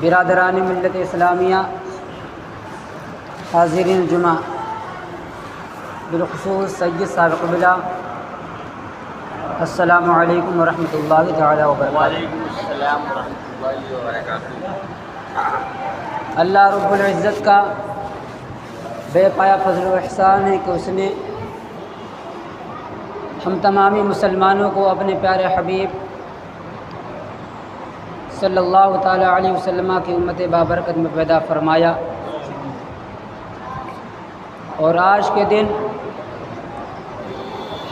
برادران ملت اسلامیہ، حاضرین جمعہ، بالخصوص سید صاحب قبلہ، السلام علیکم ورحمۃ اللہ تعالیٰ وبرکاتہ۔ وعلیکم السلام ورحمۃ اللہ وبرکاتہ۔ اللہ رب العزت کا بے پایا فضل و احسان ہے کہ اس نے ہم تمامی مسلمانوں کو اپنے پیارے حبیب صلی اللہ تعالیٰ علیہ وسلم کی امت بابرکت میں پیدا فرمایا، اور آج کے دن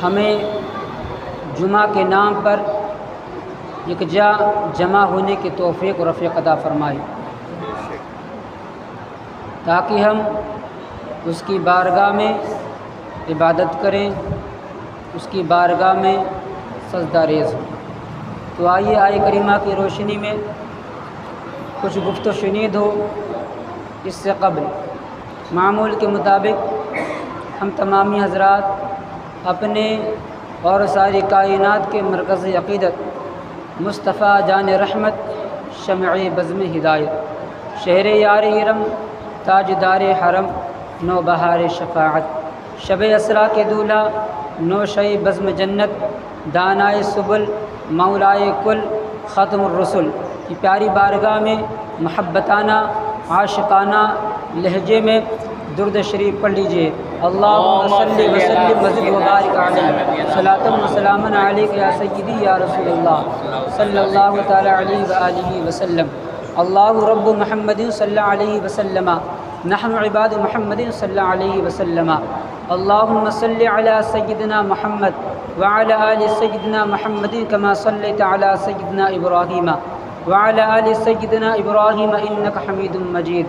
ہمیں جمعہ کے نام پر یکجا جمع ہونے کی توفیق و رفیق عطا فرمائی، تاکہ ہم اس کی بارگاہ میں عبادت کریں، اس کی بارگاہ میں سجدہ ریز ہوں۔ تو آئیے آیہ کریمہ کی روشنی میں کچھ گفت و شنید ہو۔ اس سے قبل معمول کے مطابق ہم تمامی حضرات اپنے اور ساری کائنات کے مرکز عقیدت مصطفیٰ جان رحمت، شمع بزم ہدایت، شہر یار ارم، تاجدار حرم، نو بہار شفاعت، شب اسرا کے دولہ، نوشئی بزم جنت، دانائے سبل، مولائے کل، ختم الرسل کی پیاری بارگاہ میں محبتانہ عاشقانہ لہجے میں درود شریف پڑھ لیجئے۔ اللہم صلی وسلم وزد وبارک علیہ، صلاۃ و سلاما علیک یا سیدی یا رسول اللہ صلی اللہ تعالی علیہ وآلہ وسلم۔ اللہ رب محمد صلی اللہ علیہ وسلم، نحن عباد محمد صلی اللہ علیہ وسلم۔ اللہم صلی علی سیدنا محمد وعلی آل سیدنا محمد کما صلیت علی سیدنا ابراہیم وعلی آل سیدنا ابراہیم انک حمید مجید۔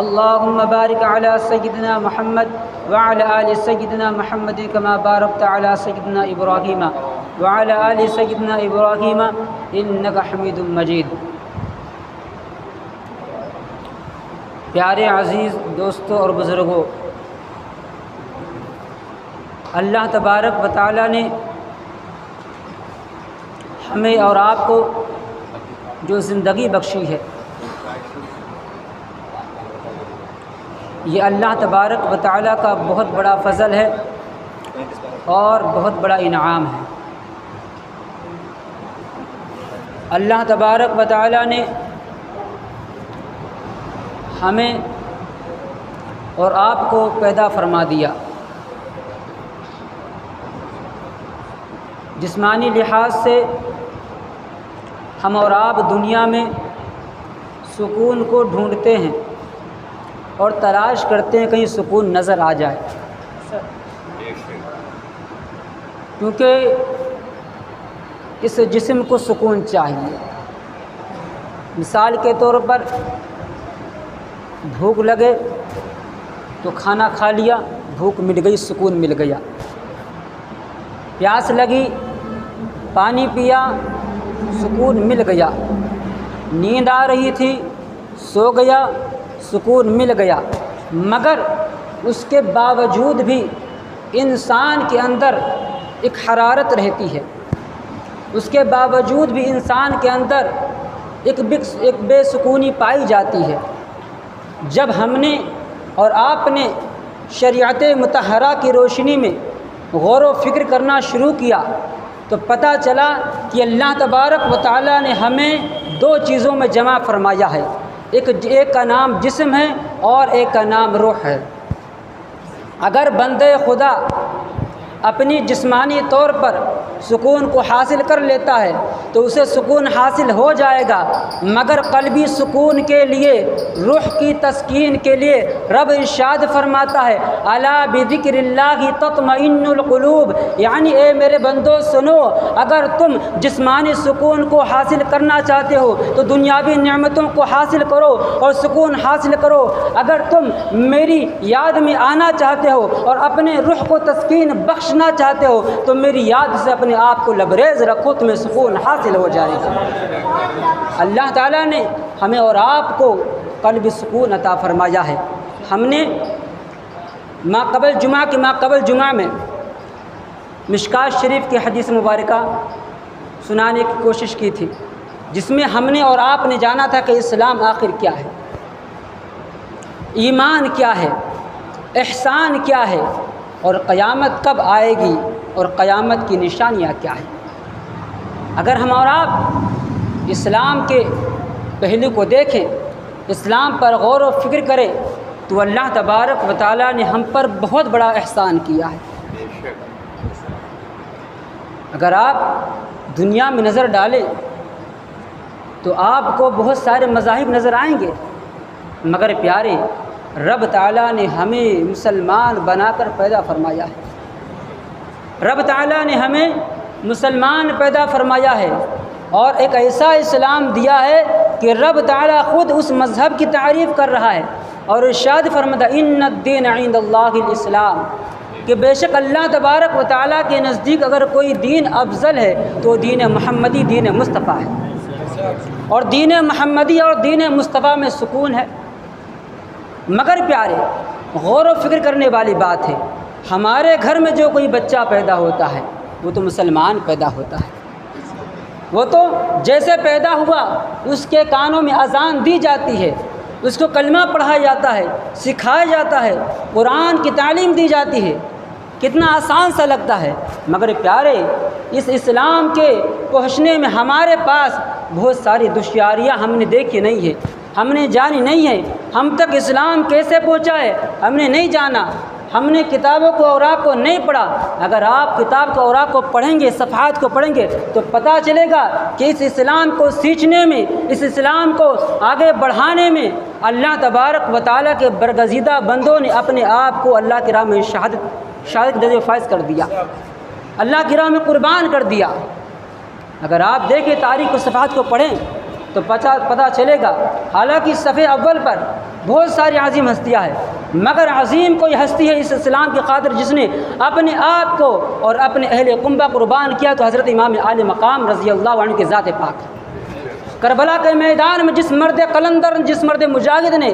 اللہم بارک علی سیدنا محمد وعلی آل سیدنا محمد کما بارکت علی سیدنا ابراہیم وعلی آل سیدنا ابراہیم انک حمید مجید۔ پیارے عزیز دوستوں اور بزرگوں، اللہ تبارک و تعالیٰ نے ہمیں اور آپ کو جو زندگی بخشی ہے، یہ اللہ تبارک و تعالیٰ کا بہت بڑا فضل ہے اور بہت بڑا انعام ہے۔ اللہ تبارک و تعالیٰ نے ہمیں اور آپ کو پیدا فرما دیا، جسمانی لحاظ سے ہم اور آپ دنیا میں سکون کو ڈھونڈتے ہیں اور تلاش کرتے ہیں کہیں سکون نظر آ جائے، کیونکہ اس جسم کو سکون چاہیے۔ مثال کے طور پر بھوک لگے تو کھانا کھا لیا، بھوک مٹ گئی، سکون مل گیا۔ پیاس لگی، پانی پیا، سکون مل گیا۔ نیند آ رہی تھی، سو گیا، سکون مل گیا۔ مگر اس کے باوجود بھی انسان کے اندر ایک حرارت رہتی ہے، اس کے باوجود بھی انسان کے اندر ایک بے سکونی پائی جاتی ہے۔ جب ہم نے اور آپ نے شریعت مطہرہ کی روشنی میں غور و فکر کرنا شروع کیا تو پتہ چلا کہ اللہ تبارک و تعالیٰ نے ہمیں دو چیزوں میں جمع فرمایا ہے، ایک کا نام جسم ہے اور ایک کا نام روح ہے۔ اگر بندے خدا اپنی جسمانی طور پر سکون کو حاصل کر لیتا ہے تو اسے سکون حاصل ہو جائے گا، مگر قلبی سکون کے لیے، روح کی تسکین کے لیے رب ارشاد فرماتا ہے الا بذکر اللہ تطمئن القلوب، یعنی اے میرے بندو سنو، اگر تم جسمانی سکون کو حاصل کرنا چاہتے ہو تو دنیاوی نعمتوں کو حاصل کرو اور سکون حاصل کرو۔ اگر تم میری یاد میں آنا چاہتے ہو اور اپنے روح کو تسکین بخشنا چاہتے ہو تو میری یاد سے اپنے آپ کو لبریز رکھو، تمہیں سکون حاصل ہو جائے گا۔ اللہ تعالیٰ نے ہمیں اور آپ کو قلبی سکون عطا فرمایا ہے۔ ہم نے ما قبل جمعہ میں مشکات شریف کی حدیث مبارکہ سنانے کی کوشش کی تھی، جس میں ہم نے اور آپ نے جانا تھا کہ اسلام آخر کیا ہے، ایمان کیا ہے، احسان کیا ہے، اور قیامت کب آئے گی اور قیامت کی نشانیاں کیا ہیں۔ اگر ہم اور آپ اسلام کے پہلو کو دیکھیں، اسلام پر غور و فکر کریں، تو اللہ تبارک و تعالیٰ نے ہم پر بہت بڑا احسان کیا ہے۔ اگر آپ دنیا میں نظر ڈالیں تو آپ کو بہت سارے مذاہب نظر آئیں گے، مگر پیارے رب تعالیٰ نے ہمیں مسلمان بنا کر پیدا فرمایا ہے۔ رب تعالیٰ نے ہمیں مسلمان پیدا فرمایا ہے اور ایک ایسا اسلام دیا ہے کہ رب تعالیٰ خود اس مذہب کی تعریف کر رہا ہے اور ارشاد فرماتا ان الدین عند اللہ الاسلام، کہ بے شک اللہ تبارک و تعالیٰ کے نزدیک اگر کوئی دین افضل ہے تو دین محمدی، دین مصطفیٰ ہے، اور دین محمدی اور دین مصطفیٰ میں سکون ہے۔ مگر پیارے غور و فکر کرنے والی بات ہے، ہمارے گھر میں جو کوئی بچہ پیدا ہوتا ہے وہ تو مسلمان پیدا ہوتا ہے، وہ تو جیسے پیدا ہوا اس کے کانوں میں اذان دی جاتی ہے، اس کو کلمہ پڑھایا جاتا ہے، سکھایا جاتا ہے، قرآن کی تعلیم دی جاتی ہے، کتنا آسان سا لگتا ہے۔ مگر پیارے اس اسلام کے پہنچنے میں ہمارے پاس بہت ساری دشواریاں ہم نے دیکھی نہیں ہے، ہم نے جانی نہیں ہے۔ ہم تک اسلام کیسے پہنچا ہے ہم نے نہیں جانا، ہم نے کتابوں کو اوراق کو نہیں پڑھا۔ اگر آپ کتاب کو اوراق کو پڑھیں گے، صفحات کو پڑھیں گے تو پتہ چلے گا کہ اس اسلام کو سیکھنے میں، اس اسلام کو آگے بڑھانے میں اللہ تبارک و تعالیٰ کے برگزیدہ بندوں نے اپنے آپ کو اللہ کی راہ میں شہادت درجہ فائز کر دیا، اللہ کی راہ میں قربان کر دیا۔ اگر آپ دیکھیں تاریخ و صفحات کو پڑھیں تو پتہ چلے گا، حالانکہ صفحے اول پر بہت ساری عظیم ہستیاں ہیں، مگر عظیم کوئی ہستی ہے اس اسلام کی خاطر جس نے اپنے آپ کو اور اپنے اہل قنبہ قربان کیا تو حضرت امام عالی مقام رضی اللہ عنہ کے ذات پاک ہے۔ کربلا کے میدان میں جس مرد قلندر، جس مرد مجاہد نے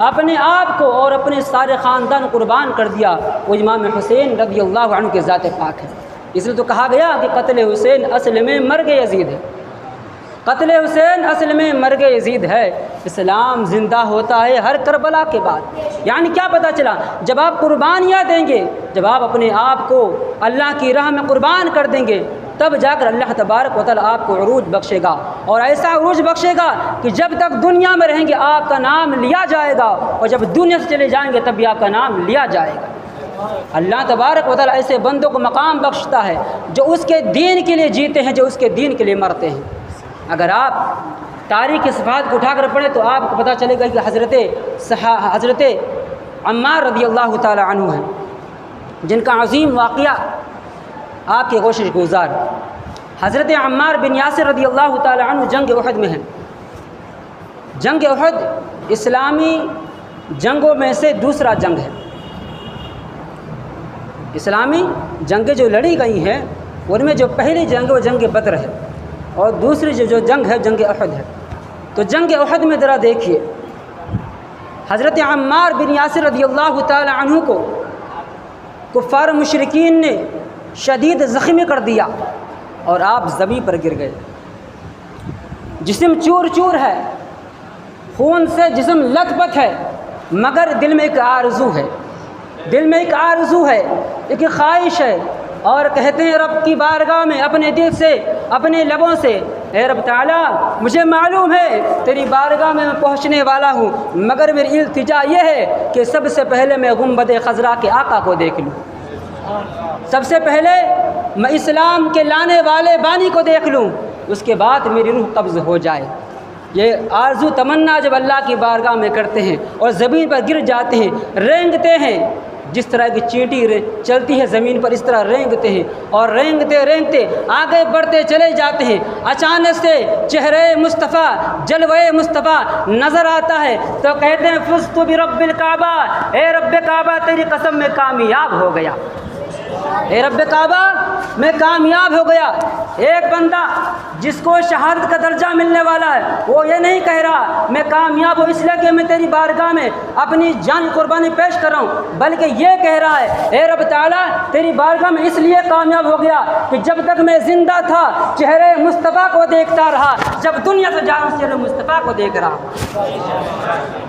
اپنے آپ کو اور اپنے سارے خاندان قربان کر دیا وہ امام حسین رضی اللہ عنہ کے ذات پاک ہے۔ اس لیے تو کہا گیا کہ قتل حسین اصل میں مرگ یزید ہے، قتل حسین اصل میں مرگ یزید ہے۔ اسلام زندہ ہوتا ہے ہر کربلا کے بعد۔ یعنی کیا پتہ چلا، جب آپ قربانیاں دیں گے، جب آپ اپنے آپ کو اللہ کی راہ میں قربان کر دیں گے، تب جا کر اللہ تبارک و تعالیٰ آپ کو عروج بخشے گا، اور ایسا عروج بخشے گا کہ جب تک دنیا میں رہیں گے آپ کا نام لیا جائے گا، اور جب دنیا سے چلے جائیں گے تب بھی آپ کا نام لیا جائے گا۔ اللہ تبارک و تعالیٰ ایسے بندوں کو مقام بخشتا ہے جو اس کے دین کے لیے جیتے ہیں، جو اس کے دین کے لیے مرتے ہیں۔ اگر آپ تاریخ کی صفحات کو اٹھا کر پڑھیں تو آپ کو پتہ چلے گا کہ حضرت عمار رضی اللہ تعالیٰ عنہ ہیں، جن کا عظیم واقعہ آپ کے کوشش گزار۔ حضرت عمار بن یاسر رضی اللہ تعالیٰ عنہ جنگ احد میں ہیں۔ جنگ احد اسلامی جنگوں میں سے دوسرا جنگ ہے۔ اسلامی جنگیں جو لڑی گئی ہیں ان میں جو پہلی جنگ وہ جنگ بدر ہے، اور دوسری جو جنگ ہے جنگ احد ہے۔ تو جنگ احد میں ذرا دیکھیے، حضرت عمار بن یاسر رضی اللہ تعالیٰ عنہ کو کفار مشرکین نے شدید زخمی کر دیا اور آپ زمین پر گر گئے۔ جسم چور چور ہے، خون سے جسم لت پت ہے، مگر دل میں ایک آرزو ہے، دل میں ایک آرزو ہے، ایک خواہش ہے، اور کہتے ہیں رب کی بارگاہ میں اپنے دل سے، اپنے لبوں سے، اے رب تعالیٰ مجھے معلوم ہے تیری بارگاہ میں پہنچنے والا ہوں، مگر میری التجا یہ ہے کہ سب سے پہلے میں گنبد خضرا کے آقا کو دیکھ لوں، سب سے پہلے میں اسلام کے لانے والے بانی کو دیکھ لوں، اس کے بعد میری روح قبض ہو جائے۔ یہ آرزو تمنا جب اللہ کی بارگاہ میں کرتے ہیں اور زمین پر گر جاتے ہیں، رینگتے ہیں، جس طرح کی چینٹی چلتی ہے زمین پر اس طرح رینگتے ہیں، اور رینگتے رینگتے آگے بڑھتے چلے جاتے ہیں۔ اچانک سے چہرے مصطفیٰ، جلوہ مصطفیٰ نظر آتا ہے تو کہتے ہیں فزت برب الکعبہ، اے رب کعبہ تیری قسم میں کامیاب ہو گیا۔ اے رب کعبہ میں کامیاب ہو گیا۔ ایک بندہ جس کو شہادت کا درجہ ملنے والا ہے وہ یہ نہیں کہہ رہا میں کامیاب ہوں اس لیے کہ میں تیری بارگاہ میں اپنی جان قربانی پیش کر رہا ہوں، بلکہ یہ کہہ رہا ہے اے رب تعالیٰ تیری بارگاہ میں اس لیے کامیاب ہو گیا کہ جب تک میں زندہ تھا چہرے مصطفیٰ کو دیکھتا رہا، جب دنیا سے جاؤں چہرے مصطفیٰ کو دیکھ رہا۔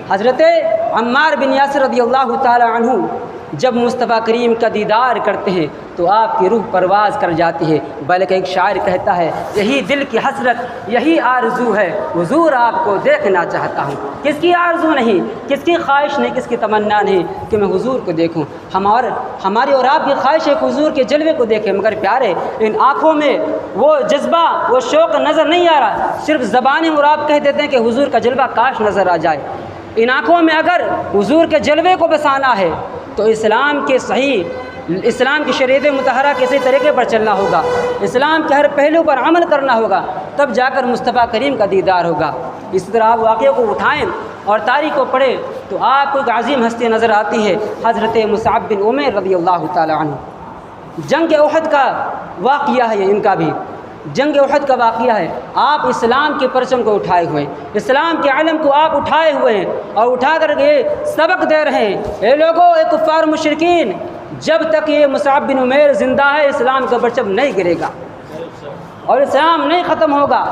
حضرت عمار بن یاسر رضی اللہ تعالی عنہ جب مصطفیٰ کریم کا دیدار کرتے ہیں تو آپ کی روح پرواز کر جاتی ہے، بلکہ ایک شاعر کہتا ہے یہی دل کی حسرت یہی آرزو ہے حضور آپ کو دیکھنا چاہتا ہوں۔ کس کی آرزو نہیں، کس کی خواہش نہیں، کس کی تمنا نہیں کہ میں حضور کو دیکھوں۔ ہماری اور آپ کی خواہش ہے کہ حضور کے جلوے کو دیکھیں، مگر پیارے ان آنکھوں میں وہ جذبہ وہ شوق نظر نہیں آ رہا، صرف زبانیں اور آپ کہہ دیتے ہیں کہ حضور کا جلوہ کاش نظر آ جائے۔ ان آنکھوں میں اگر حضور کے جلوے کو بسانا ہے تو اسلام کی شریعت مطہرہ کے صحیح طریقے پر چلنا ہوگا، اسلام کے ہر پہلو پر عمل کرنا ہوگا، تب جا کر مصطفیٰ کریم کا دیدار ہوگا۔ اس طرح آپ واقعے کو اٹھائیں اور تاریخ کو پڑھیں تو آپ کو ایک عظیم ہستی نظر آتی ہے، حضرت مصعب بن عمیر رضی اللہ تعالی عنہ۔ جنگ احد کا واقعہ ہے، ان کا بھی جنگ احد کا واقعہ ہے۔ آپ اسلام کے پرچم کو اٹھائے ہوئے ہیں، اسلام کے علم کو آپ اٹھائے ہوئے ہیں اور اٹھا کر یہ سبق دے رہے ہیں اے لوگوں، اے کفار مشرکین، جب تک یہ مصعب بن عمیر زندہ ہے اسلام کا پرچم نہیں گرے گا اور اسلام نہیں ختم ہوگا۔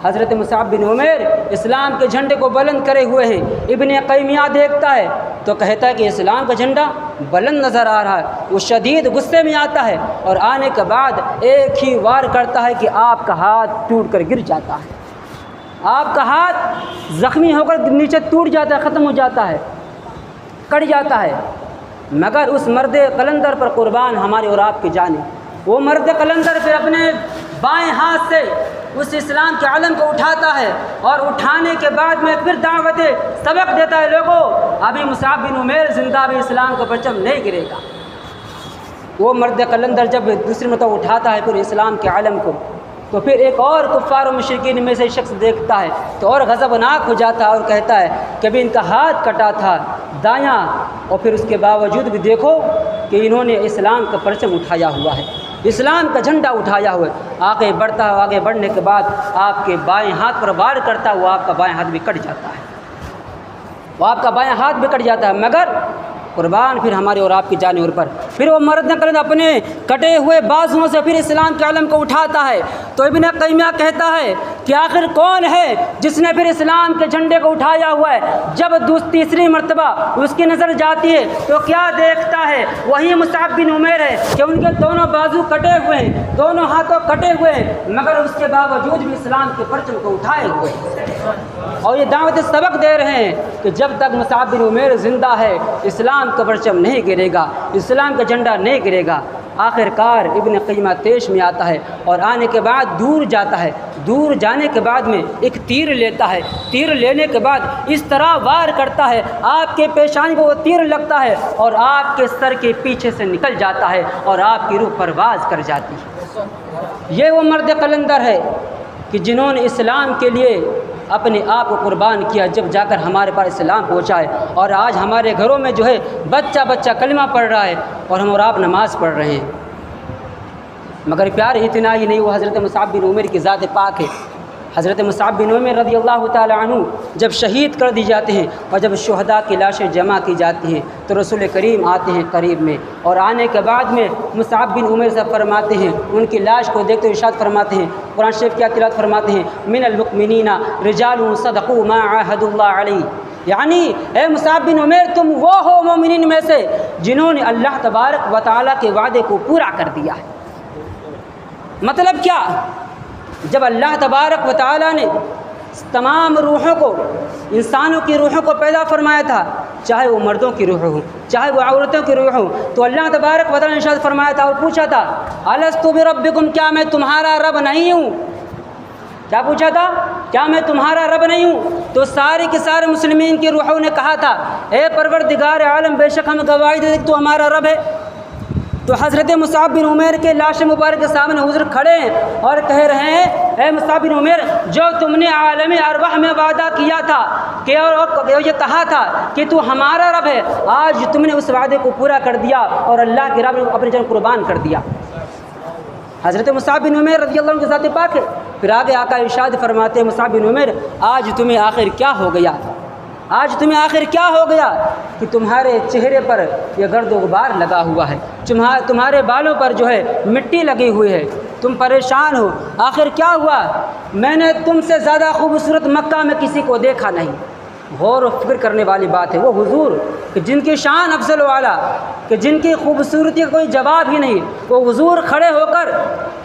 حضرت مصعب بن عمیر اسلام کے جھنڈے کو بلند کرے ہوئے ہیں۔ ابن قیمیہ دیکھتا ہے تو کہتا ہے کہ اسلام کا جھنڈا بلند نظر آ رہا ہے، وہ شدید غصے میں آتا ہے اور آنے کے بعد ایک ہی وار کرتا ہے کہ آپ کا ہاتھ ٹوٹ کر گر جاتا ہے، آپ کا ہاتھ زخمی ہو کر نیچے ٹوٹ جاتا ہے، ختم ہو جاتا ہے، کٹ جاتا ہے۔ مگر اس مرد قلندر پر قربان ہماری اور آپ کی جانیں، وہ مرد قلندر پہ اپنے بائیں ہاتھ سے اس اسلام کے علم کو اٹھاتا ہے اور اٹھانے کے بعد میں پھر دعوت سبق دیتا ہے لوگوں ابھی مصعب بن عمیر زندہ بھی اسلام کا پرچم نہیں گرے گا۔ وہ مرد قلندر جب دوسری مرتبہ اٹھاتا ہے پھر اسلام کے علم کو تو پھر ایک اور کفار و مشرکین میں سے شخص دیکھتا ہے تو اور غضبناک ہو جاتا ہے اور کہتا ہے کہ ابھی ان کا ہاتھ کٹا تھا دایاں اور پھر اس کے باوجود بھی دیکھو کہ انہوں نے اسلام کا پرچم اٹھایا ہوا ہے، اسلام کا جھنڈا اٹھایا ہوا ہے۔ آگے بڑھتا ہے، آگے بڑھنے کے بعد آپ کے بائیں ہاتھ پر وار کرتا ہے، وہ آپ کا بائیں ہاتھ بھی کٹ جاتا ہے، وہ آپ کا بائیں ہاتھ بھی کٹ جاتا ہے، مگر قربان پھر ہمارے اور آپ کی جانور پر پھر وہ مرد قلندر اپنے کٹے ہوئے بازوؤں سے پھر اسلام کے علم کو اٹھاتا ہے۔ تو ابن قیمیہ کہتا ہے کہ آخر کون ہے جس نے پھر اسلام کے جھنڈے کو اٹھایا ہوا ہے؟ جب تیسری مرتبہ اس کی نظر جاتی ہے تو کیا دیکھتا ہے؟ وہی مصعب بن عمیر ہے کہ ان کے دونوں بازو کٹے ہوئے ہیں، دونوں ہاتھوں کٹے ہوئے ہیں، مگر اس کے باوجود بھی اسلام کے پرچم کو اٹھائے ہوئے ہیں اور یہ دعوت سبق دے رہے ہیں کہ جب تک مصعب بن عمیر زندہ ہے اسلام کا پرچم نہیں گرے گا، اسلام کا جھنڈا نہیں گرے گا۔ آخر کار ابن قیمہ تیش میں آتا ہے اور آنے کے بعد دور جاتا ہے، دور جانے کے بعد میں ایک تیر لیتا ہے، تیر لینے کے بعد اس طرح وار کرتا ہے آپ کے پیشانی کو وہ تیر لگتا ہے اور آپ کے سر کے پیچھے سے نکل جاتا ہے اور آپ کی روح پرواز کر جاتی ہے۔ یہ وہ مرد قلندر ہے کہ جنہوں نے اسلام کے لیے اپنے آپ کو قربان کیا، جب جا کر ہمارے پاس اسلام پہنچا ہے اور آج ہمارے گھروں میں جو ہے بچہ بچہ کلمہ پڑھ رہا ہے اور ہم اور آپ نماز پڑھ رہے ہیں۔ مگر پیار اتنا ہی نہیں، وہ حضرت مصعب بن عمیر کی ذات پاک ہے۔ حضرت مصعب بن عمیر رضی اللہ تعالی عنہ جب شہید کر دی جاتے ہیں اور جب شہداء کی لاشیں جمع کی جاتی ہیں تو رسول کریم آتے ہیں قریب میں اور آنے کے بعد میں مصعب بن عمیر سے فرماتے ہیں، ان کی لاش کو دیکھتے ہوئے ارشاد فرماتے ہیں، قرآن شریف کی تلاوت فرماتے ہیں، من المؤمنین رجال صدقوا ما عاهدوا اللہ علیہ، یعنی اے مصعب بن عمیر تم وہ ہو مومنین میں سے جنہوں نے اللہ تبارک و تعالیٰ کے وعدے کو پورا کر دیا ہے۔ مطلب کیا؟ جب اللہ تبارک و تعالیٰ نے تمام روحوں کو، انسانوں کی روحوں کو پیدا فرمایا تھا، چاہے وہ مردوں کی روح ہوں چاہے وہ عورتوں کی روح ہوں، تو اللہ تبارک و تعالیٰ نے ارشاد فرمایا تھا اور پوچھا تھا الستُ بربکم، کیا میں تمہارا رب نہیں ہوں؟ کیا پوچھا تھا؟ کیا میں تمہارا رب نہیں ہوں؟ تو سارے کے سارے مسلمین کی روحوں نے کہا تھا اے پروردگار عالم، بے شک ہم گواہی دے کہ تو ہمارا رب ہے۔ تو حضرت مصعب بن عمیر کے لاش مبارک کے سامنے حضور کھڑے ہیں اور کہہ رہے ہیں اے مصعب بن عمیر، جو تم نے عالم ارواح میں وعدہ کیا تھا کہ اور یہ کہا تھا کہ تو ہمارا رب ہے، آج تم نے اس وعدے کو پورا کر دیا اور اللہ کے رب نے اپنی جان قربان کر دیا۔ حضرت مصعب بن عمیر رضی اللہ عنہ کے ذات پاک ہے۔ پھر آگے آقا ارشاد فرماتے ہیں مصعب بن عمیر، آج تمہیں آخر کیا ہو گیا؟ آج تمہیں آخر کیا ہو گیا کہ تمہارے چہرے پر یہ گرد و غبار لگا ہوا ہے، تمہارے بالوں پر جو ہے مٹی لگی ہوئی ہے، تم پریشان ہو، آخر کیا ہوا؟ میں نے تم سے زیادہ خوبصورت مکہ میں کسی کو دیکھا نہیں۔ غور و فکر کرنے والی بات ہے، وہ حضور کہ جن کی شان افضل و اعلیٰ، کہ جن کی خوبصورتی کا کوئی جواب ہی نہیں، وہ حضور کھڑے ہو کر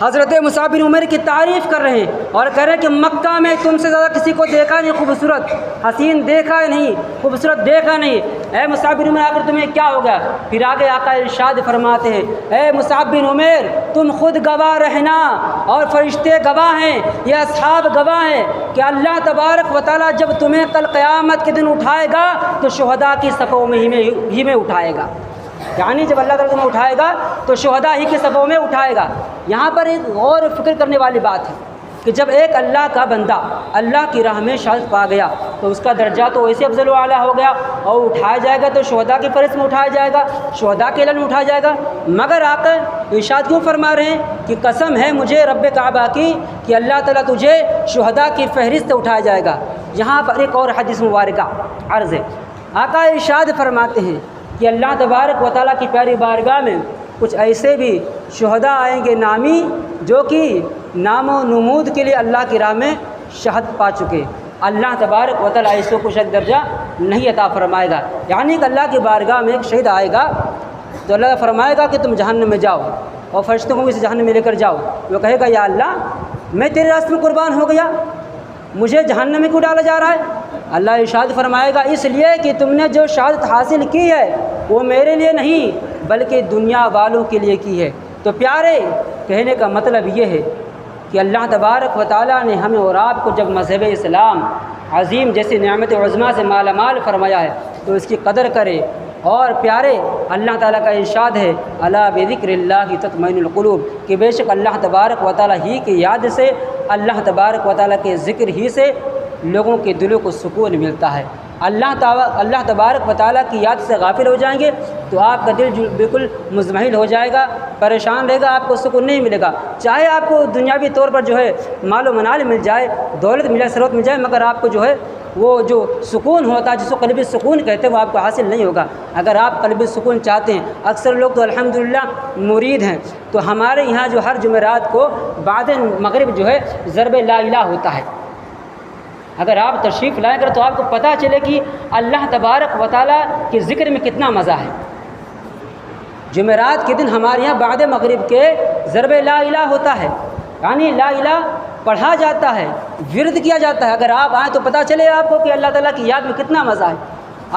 حضرت مصعب بن عمیر کی تعریف کر رہے ہیں اور کہہ رہے ہیں کہ مکہ میں تم سے زیادہ کسی کو دیکھا نہیں، خوبصورت حسین دیکھا نہیں، خوبصورت دیکھا نہیں۔ اے مصعب بن عمیر آخر تمہیں کیا ہو گیا؟ پھر آگے آقا ارشاد فرماتے ہیں اے مصعب بن عمیر، تم خود گواہ رہنا اور فرشتے گواہ ہیں، یہ اصحاب گواہ ہیں کہ اللہ تبارک و تعالیٰ جب تمہیں کل قیامت کے دن اٹھائے گا تو شہداء کی صفوں میں ہی میں اٹھائے گا، یعنی جب اللہ تعالیٰ تمہیں اٹھائے گا تو شہداء ہی کی صفوں میں اٹھائے گا۔ یہاں پر ایک غور و فکر کرنے والی بات ہے کہ جب ایک اللہ کا بندہ اللہ کی راہ میں شہادت پا گیا تو اس کا درجہ تو ویسے افضل و اعلیٰ ہو گیا اور اٹھایا جائے گا تو شہداء کی فہرست میں اٹھایا جائے گا، شہداء کے اعلان میں اٹھایا جائے گا۔ مگر آقا ارشاد کیوں فرما رہے ہیں کہ قسم ہے مجھے رب کعبہ کی کہ اللہ تعالیٰ تجھے شہداء کی فہرست سے اٹھایا جائے گا۔ یہاں پر ایک اور حدیث مبارکہ عرض ہے، آقا ارشاد فرماتے ہیں کہ اللہ تبارک و تعالیٰ کی پیاری بارگاہ میں کچھ ایسے بھی شہداء آئیں گے نامی جو کہ نام و نمود کے لیے اللہ کی راہ میں شہادت پا چکے، اللہ تبارک و تعالیٰ ایسوں کو شہادت درجہ نہیں عطا فرمائے گا۔ یعنی کہ اللہ کی بارگاہ میں ایک شہید آئے گا تو اللہ فرمائے گا کہ تم جہنم میں جاؤ اور فرشتوں کو اسے جہنم میں لے کر جاؤ۔ وہ کہے گا یا اللہ میں تیرے راستے میں قربان ہو گیا، مجھے جہنم میں کیوں ڈالا جا رہا ہے؟ اللہ ارشاد فرمائے گا اس لیے کہ تم نے جو شہادت حاصل کی ہے وہ میرے لیے نہیں بلکہ دنیا والوں کے لیے کی ہے۔ تو پیارے، کہنے کا مطلب یہ ہے کہ اللہ تبارک و تعالیٰ نے ہمیں اور آپ کو جب مذہب اسلام عظیم جیسی نعمت عظمیٰ سے مالا مال فرمایا ہے تو اس کی قدر کرے۔ اور پیارے، اللہ تعالیٰ کا ارشاد ہے الا بذکر اللہ تطمئن القلوب، کہ بے شک اللہ تبارک و تعالیٰ ہی کی یاد سے، اللہ تبارک و تعالیٰ کے ذکر ہی سے لوگوں کے دلوں کو سکون ملتا ہے۔ اللہ تبارک و تعالیٰ کی یاد سے غافل ہو جائیں گے تو آپ کا دل بالکل مضمحل ہو جائے گا، پریشان رہے گا، آپ کو سکون نہیں ملے گا۔ چاہے آپ کو دنیاوی طور پر جو ہے مال و منال مل جائے، دولت مل جائے، ثروت مل جائے، مگر آپ کو جو ہے وہ جو سکون ہوتا ہے جس کو قلبی سکون کہتے ہیں وہ آپ کو حاصل نہیں ہوگا۔ اگر آپ قلبی سکون چاہتے ہیں، اکثر لوگ تو الحمدللہ مرید ہیں، تو ہمارے یہاں جو ہر جمعرات کو بعد مغرب جو ہے ضرب لا الہ ہوتا ہے۔ اگر آپ تشریف لائیں گے تو آپ کو پتہ چلے کہ اللہ تبارک و تعالیٰ کے ذکر میں کتنا مزہ ہے۔ جمعرات کے دن ہمارے یہاں بعد مغرب کے ضرب لا الہ ہوتا ہے، یعنی لا الہ پڑھا جاتا ہے، ورد کیا جاتا ہے۔ اگر آپ آئیں تو پتہ چلے آپ کو کہ اللہ تعالیٰ کی یاد میں کتنا مزہ ہے۔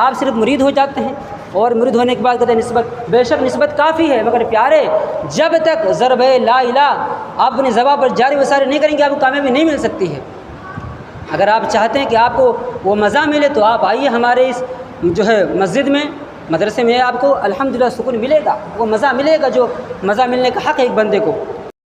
آپ صرف مرید ہو جاتے ہیں اور مرید ہونے کے بعد کہتے ہیں نسبت، بے شک نسبت کافی ہے، مگر پیارے جب تک ضرب لا الہ آپ اپنی زبان پر جاری و ساری نہیں کریں گے آپ کو کامیابی نہیں مل سکتی ہے۔ اگر آپ چاہتے ہیں کہ آپ کو وہ مزہ ملے تو آپ آئیے ہمارے اس جو ہے مسجد میں، مدرسے میں، آپ کو الحمدللہ سکون ملے گا، وہ مزہ ملے گا جو مزہ ملنے کا حق ہے ایک بندے کو۔